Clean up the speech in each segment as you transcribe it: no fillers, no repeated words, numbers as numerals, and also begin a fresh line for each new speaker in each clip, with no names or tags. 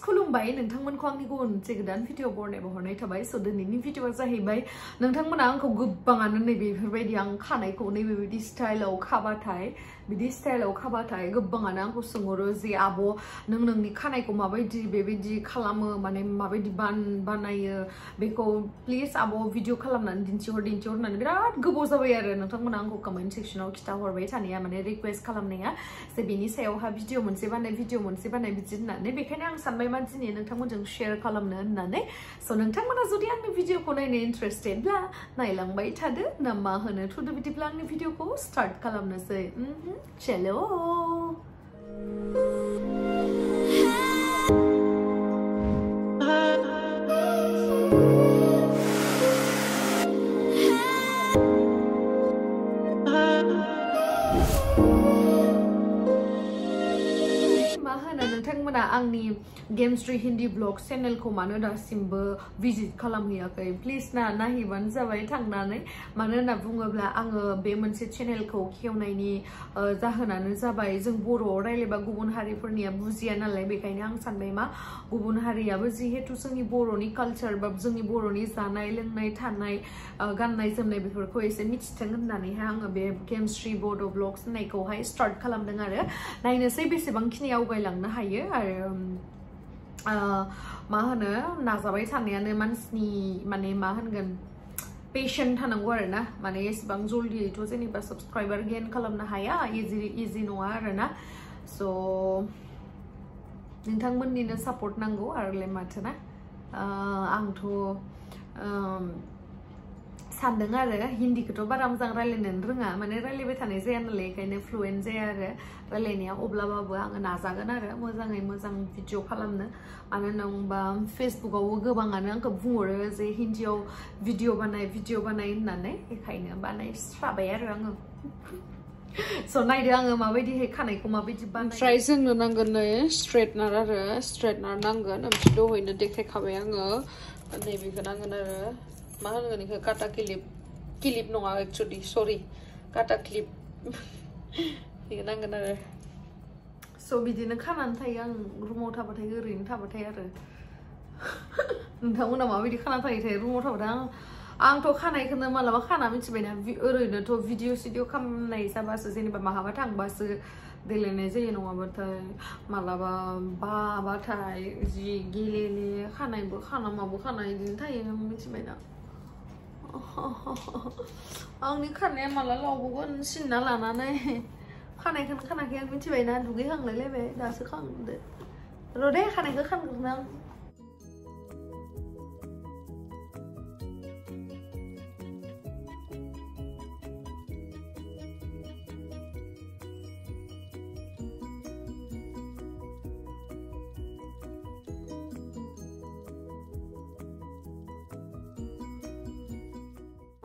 खुलुमबाय नोंथांमोनखौ आंनि गुबुन मोनसे गोदान भिडिअ बरनायबो हरनाय थाबाय स' दिनैनि भिडिअआ जाहैबाय नोंथांमोना आंखौ गोबाङानो नैबेफोरबायदि आं खानायखौ नैबेबायदि स्टाइलाव खाबाथाय बिदि स्टाइलाव खाबाथाय गोबाङानो आंखौ सोंहरो जे आब' नों नोंनि खानायखौ माबायदि बेबायदि खालामो माने माबायदि बानायो बेखौ प्लिज आब' भिडिअ खालामनानै दिन्थिहर होननानै बिराद गोबाव जाबाय आरो नोंथांमोना आंखौ कमेन्ट सेक्सनाव खिथाहरबाय थानाया माने रिक्वेस्ट खालामनाया जे बेनि सायावहा भिडिअ मोनसे बानाय बिदि होननानै बेखायनो आं सानबाय मा दिनै नोंथांमोनजों शेयार खालामनो होननानै स' नोंथांमोना जुदि आंनि भिडिअखौ नायनो इन्टारेस्टेडब्ला नायलांबाय थादो ना मा होनो थुदो बिदिब्ला आंनि भिडिअखौ स्टार्ट खालामनोसै चलो नोंथांमोना आंनि गेमस्ट्री हिंदी ब्लग चेनेलखौ मानो दासिमबो भिजिट खालामहैयाखै प्लिज नायहैबानो जाबाय थांनानै मानो होनना बुङोब्ला आङो बे मोनसे चेनेलखौ खेवनायनि जाहोनानो जाबाय जों बर'आव रायलायबा गुबुन हारिफोरनिया बुजिया नालाय बेखायनो आं सानबाय मा गुबुन हारियाबो जिहेतु जोंनि बर'नि कालचार बा जोंनि बर'नि जानाय लोंनाय थानाय गाननाय जोमनाय बेफोरखौ एसे मिथिथों होननानैहाय आङो बे गेमस्ट्री बड' ब्लग्स होननायखौहाय स्टार्ट खालामदों आरो नायनोसै बेसेबांखिनि आवगायलांनो हायो आरो मा होनो नाजाबाय थानायानो मानसिनि माने मा होनगोन पेशेंट थानांगौ आरो ना माने एसेबां जल्दियैथ' जेनेबा साबस्क्राइबार गेन खालामनो हाया इजि नङा आरो ना स' नोंथांमोननिनो सापर्ट नांगौ आरोलाय माथो ना आंथ' सानदों आरो हिन्दीखौथ' बारा मोजां रायलायनो रोङा माने रायलायबाय थानाय जाया नालाय बेखायनो फ्लुएन्ट जाया आरो रायलायनाया अब्लाबाबो आङो नाजागोन आरो मोजाङै मोजां भिडिअ खालामनो मानो होनोबा फेसबुकआवबो गोबाङानो आंखौ बुंहरो जे हिन्दीयाव भिडिअ बानाय होननानै बेखायनो बानायस्राबाय आरो आङो स' नायदो आङो माबायदिहाय खानायखौ माबायदि बानायो ओमफ्राय जोंनो नांगोन नै स्ट्रेटनार नांगोन ओमफ्राय दहायनो देखायखाबाय आङो नैबेखौ नांगोन आरो मा होनगोन बेखौ काटा क्लिप नङा एक्चुअलि सरि काटा क्लिप बेखौ नांगोन आरो स' बिदिनो खानानै थायो आं रुमाव थाबाथाय ओरैनो थाबाथाय आरो नोंथांमोना माबायदि खाना थायो रुमाव थाबाथाय आंथ' खानायखौनो मालाबा खाना मिथिबायना ओरैनोथ' भिडिअ खालामनाय जाबासो जेनेबा माहाबा थांबासो देलायनाय जायो नङाबाथाय मालाबा बाबाथाय जि गेलेले खानायबो खाना माबो खाना बिदिनो थायो मिथिबायना आंनि खानाया माला लावगोन सिनना लानानै खानायखौनो खानाखै आं मिथिबायना दुगैखांलायलायबाय दासो खांदो र' दे खानायखौ खानग्रोनो आं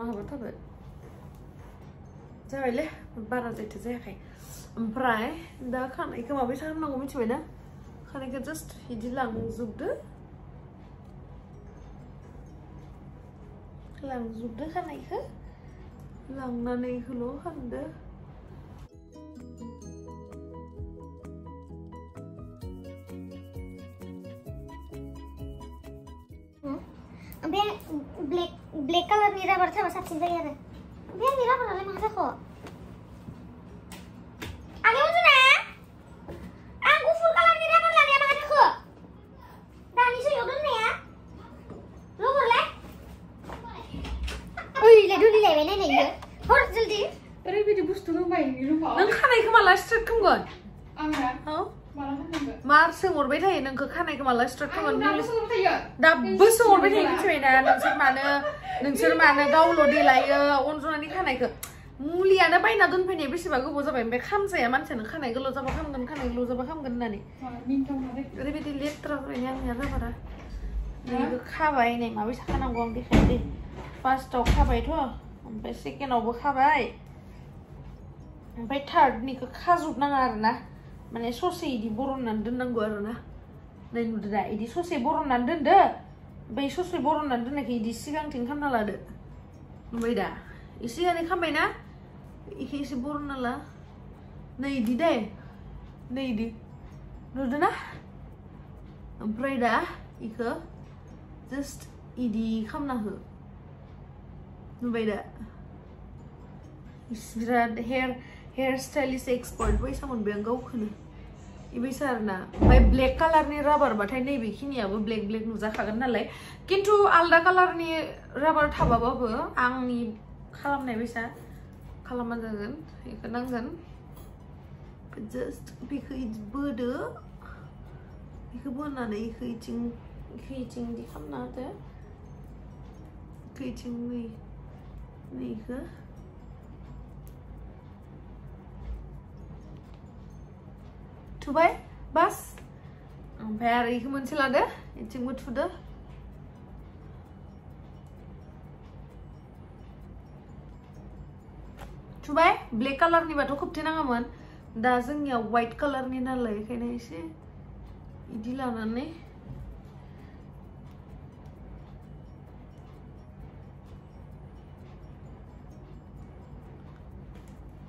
माहाबा थाबाय जाबायलै बारा जायथ' जायाखै ओमफ्राय दा खानायखौ माबायदि खालामनांगौ मिथिबायना खानायखौ जास्ट बिदि लांजोबदो खानायखौ लांनानै होल' खालामदो
ब्लेक कलरनि राबार थाबा साबसिन जायो आरो बे आंनि राबारालाय मा जाखो आंनि उन्दुना आं गुफुर कलरनि राबार लानाया मा जाखो दानिसो याव दोननाया लबरलाय ओइलाय दुलिलायबाय नायनाययो हर जल्दि
ओरैबायदि बुस्थु दंबाय रुमाव नों खानायखौ माला स्ट्रेट खालामगोन आङो मार सोंहरबाय थायो नोंखौ खानायखौ माला स्टार्ट खालामगोन दाबो सोंहरबाय थायो मिथिबायना नोंसोर मानो गावल' देलायो अनजनानि खानायखौ मुलियानो बायना दोनफैनाय बेसेबा गोबाव जाबाय ओमफ्राय खामजाया मानसियानो खानाय गोलाव जाबा खामगोन होननानै ओरैबायदि लेथ्रा फरायनाय आंनिया राबारा नैबो खाबाय नै माबायसा खानांगौ आं देखायनो दे फार्स्टआव खाबायथ' ओमफ्राय सेकेन्डआवबो खाबाय ओमफ्राय थार्डनिखौ खाजोबनाङा आरोना माने ससे इदि बरननानै दोननांगौ आरोना नै नुदो दा इदि ससे बरननानै दोनदो बै ससे बरननानै दोननायखौ इदि सिगांथिं खालामना लादो नुबाय दा सिगांनि खामबायना इखौ एसे बरनना ला नै इदि दे नै इदि नुदो ना ओमफ्राय दा इखो just इदि खामना हो नुबाय दा बिराद हेयर स्टाइलिस्ट एक्सपर्ट बैसा मोनबाय आं गावखौनो इबायसा आरोना ओमफ्राय ब्लेक कालारनि राबारबाथाय नैबेखिनियाबो ब्लेक नुजाखागोन नालाय खिन्थु आलदा कालारनि राबार थाबाबाबो आंनि खालामनाय बायसा खालामना जागोन बेखौ नांगोन जास्ट बेखौ बोदो बेखौ बोनानै इखौ इथिं इदि खालामना होदो इथिं नैखौ थुबाय बास ओमफ्राय आरो इखौ मोनसे लादो इथिंबो थुदो थुबाय ब्लेक कालारनिबाथ' खोबथेनाङामोन दा जोंनिया व्हाइट कालारनि नालाय बेखायनो एसे इदि लानानै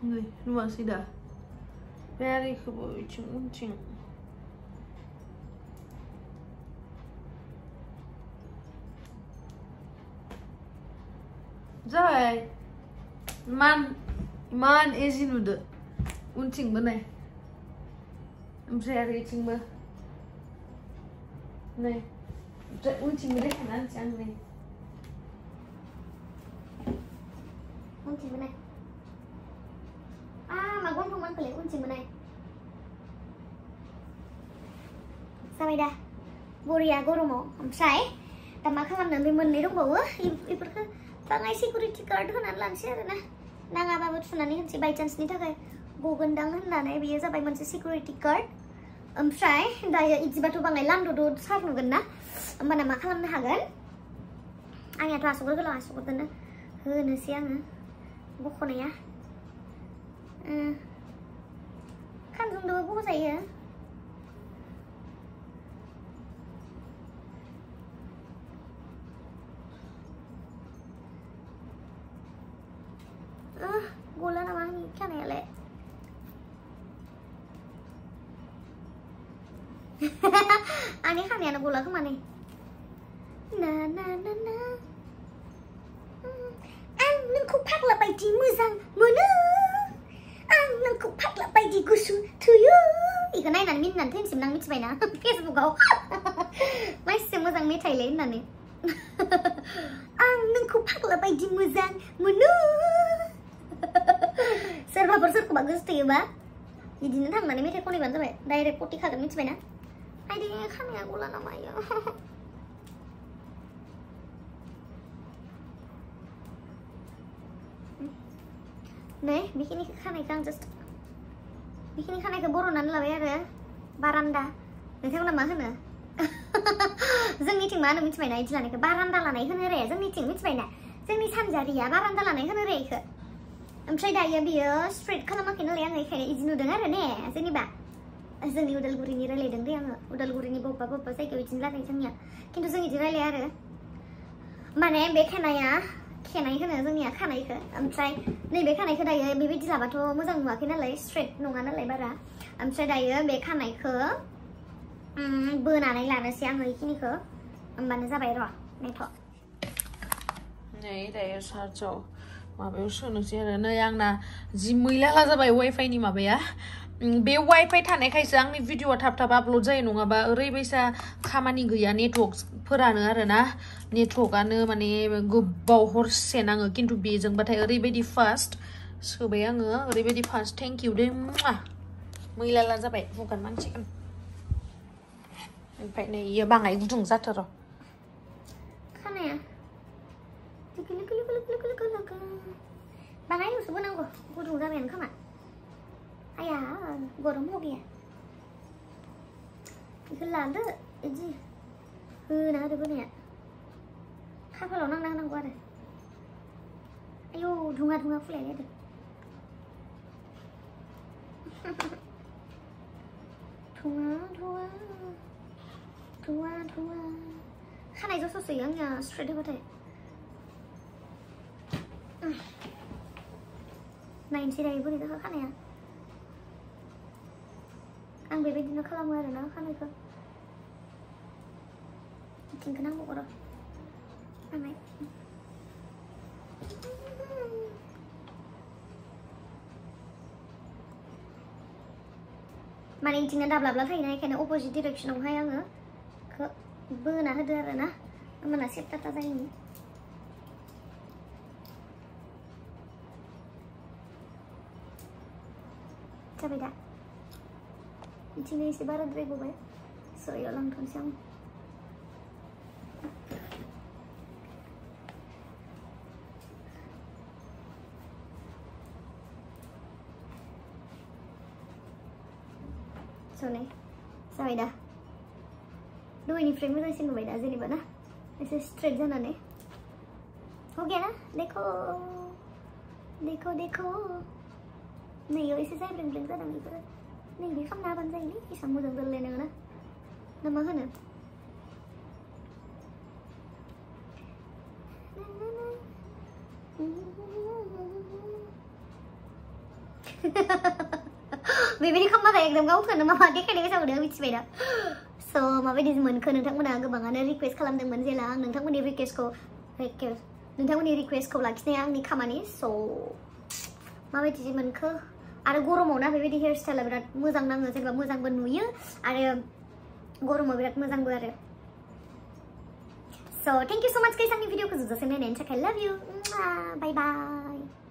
नै नुवासै दा आरो इखौबो इथिं उनथिं जाबाय इमान इजि नुदो उनथिंबो नाय ओमफ्राय आरो इथिंबो नै उनथिंबो देखायना होनोसै आं नै
उनथिंबो नाय मा गन्थंमानखौलाय उनथिंबो नाय जाबाय दा बरिया गरमाव ओमफ्राय दा मा खालामनो बे मोननै दंबावो बेफोरखौ बाङाय सिकिउरिटि गार्ड होनानै लानोसै आरोना नाङाबाबो थुनानै होनोसै बायचान्सनि थाखाय गगोनदां होननानै बेयो जाबाय मोनसे सिकिउरिटि गार्ड ओमफ्राय दायो इदिबाथ' बाङाय लान्द' सार नुगोन ना होमबाना मा खालामनो हागोन आंनियाथ' आसुगुर गोलाव आसुगुरजोंनो होनोसै आङो बख'नाया खानजंदोबो बख'जायो गला नामा आंनि खानायालाय आंनि खानायानो गला खोमा नै ना आं नोंखौ फाग्ला बायदि मोजां मोनो आं नोंखौ फाग्ला बायदि गुसु थुयो इखौ नायनानै मिनिनानै थैनोसैमोन आं मिथिबायना फेसबुकाव मानसिया मोजां मेथाइलै होननानै आं नोंखौ फाग्ला बायदि मोजां मोनो सोरबाफोर सोरखौबा गोसोथोयोबा बिदिनो थांनानै मेथाइ खनैबानो जाबाय डाइरेक्ट पटिखागोन मिथिबायना आइदि खानाया गला नामा इयो नै बेखिनि खानायखौ आं जास्ट बेखिनि खानायखौ बर'नानै लाबाय आरो बारान्दा नोंथांमोना मा होनो जोंनिथिं मा होनो मिथिबायना इदि लानायखौ बारान्दा लानाय होनो रे जोंनिथिं मिथिबायना जोंनि सानजारिया बारान्दा लानाय होनो रे इखौ ओमफ्राय दायो बियो स्ट्रेट खालामाखै नालाय आङो बेखायनो इदि नुदों आरो ने जेनेबा जोंनि उदालगुरिनि रायलायदों दे आङो उदालगुरिनि बबेबा जायगायाव इदिनो रायलायो जोंनिया खिन्थु जों इदि रायलाया आरो माने बे खानाया खेनाय होनो जोंनिया खानायखौ ओमफ्राय नैबे खानायखौ दायो बेबायदि लाबाथ' मोजां नुवाखै नालाय स्ट्रेट नङा नालाय बारा ओमफ्राय दायो बे खानायखौ बोनानै लानोसै आङो बेखिनिखौ होमबानो जाबाय र' नेथ'
नै दायो चार्जआव माबायाव सोनोसै आरो नै आंना जि मैला जाबाय वाइफाइनि माबाया बे वाइफाइ थानायखायसो आंनि भिडिअआ थाब आपल'ड जायो नङाबा ओरैबायसा खामानि गैया नेटवर्कफोरानो आरोना नेटवर्कआनो माने गोबाव हरसे नाङो खिन्थु बेजोंबाथाय ओरैबायदि फास्ट सोबाय आङो ओरैबायदि फास्ट थेंक इउ दे मैला जाबाय हुगारनांसिगोन ओमफ्राय नै इयो बाङाय गुदुं जाथार'
खानाया बाङायल'सो बोनांगौ गुदुं जाबायानो खोमा आया गरम हो गया बेखौ लादो इदि होना होदो बोनाया खाफालाव नांना होनांगौ आरो आयौ धुङा फुलायलायदो धुङा खानाय जस'सोयो आंनिया स्ट्रेट होबाथाय नायनोसै दायो बोरै जाखो खानाया आं बेबायदिनो खालामो आरोना खानायखौ Tinggal nanggung orang. Ramai. Mana intinya dablab thay này karena opposite direction of hai ang ke beuna hade arena mana siap tata ini cabai dah intinya isi barat rego bay so yo lang kan siang so नहीं sampai dah dua ini frame में तो इसे नोबे dah jadi बना ऐसे straight जाना नहीं हो गया ना देखो देखो देखो नहीं यो इसे saya bling dah नहीं पर नहीं भी कम ना बन जाए नहीं इसे मुझे दल लेने वाला nama है ना Baby kamu ada ekdom kamu kan nama dia kan dia bisa udah which beda. So mabe di zaman kan nentang mana kebangan request kalam dengan jelang nentang mana request ko nentang mana request ko lagi nih yang ni kamani so mabe di zaman ke ada guru mau na baby di hairstyle berat muzang nang ngasih bah muzang benuya ada guru mau berat muzang berat. So thank you so much guys ang video ko sudah sampai nanti I love you bye bye.